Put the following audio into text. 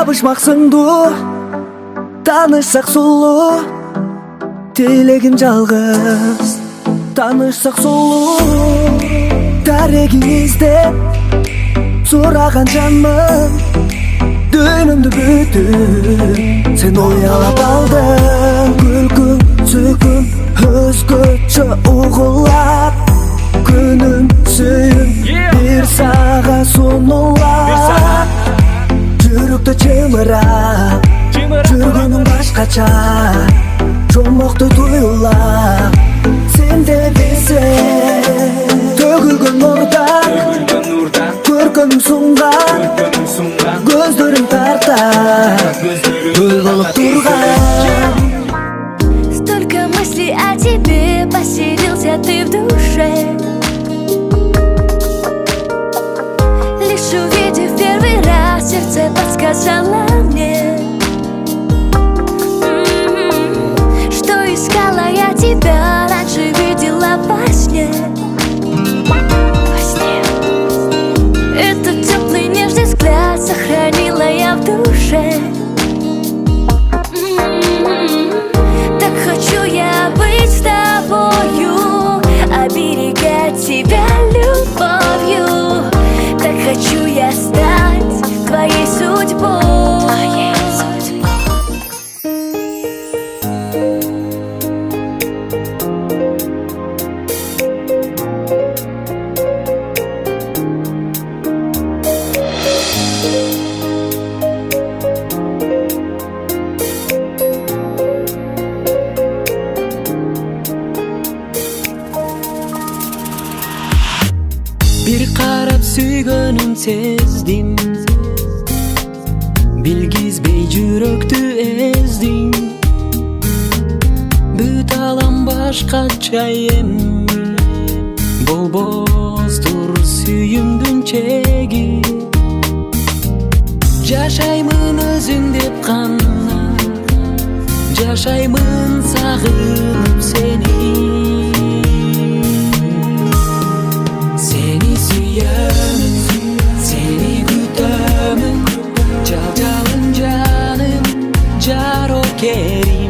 табышмак сыңдуу, таанышсак сулуу, тилегим жалгыз. Таанышсак сулуу, дарегиңизде сураган жанмын. Дүйнөмдү бүтүп сен уялап алдың. Күлкүң, сүйкүм өзгөчө угулат. Күнүм, сүйүм бир сага сунулат. Жүрөктө чымырап жүргөнүң башкача, жомокту туюлап сенде билсең. Төгүлгөн нурдан көркөмүң сунган, көздөрүң тарта гүл болуп турган. Столько мыслей о тебе, поселился ты в душе. Лишь увидев первый раз, сердце подсказало мне, что искала я тебя, раньше видела во сне. Этот теплый нежный взгляд сохранила я в душе. Так хочу я быть с тобою, оберегать тебя любовью. Так хочу я стать твоей судьбой. Bir qarab süygönün sezdim, bilgizbey жүрөктү эздим. Бүт алам башкача эми, болбостур сүйүмдүн чеги. Жашаймын өзүң деп гана, жашаймын сагынып сени. Seni süyemem, seni gütemem, Cal calın canım, car o kerim.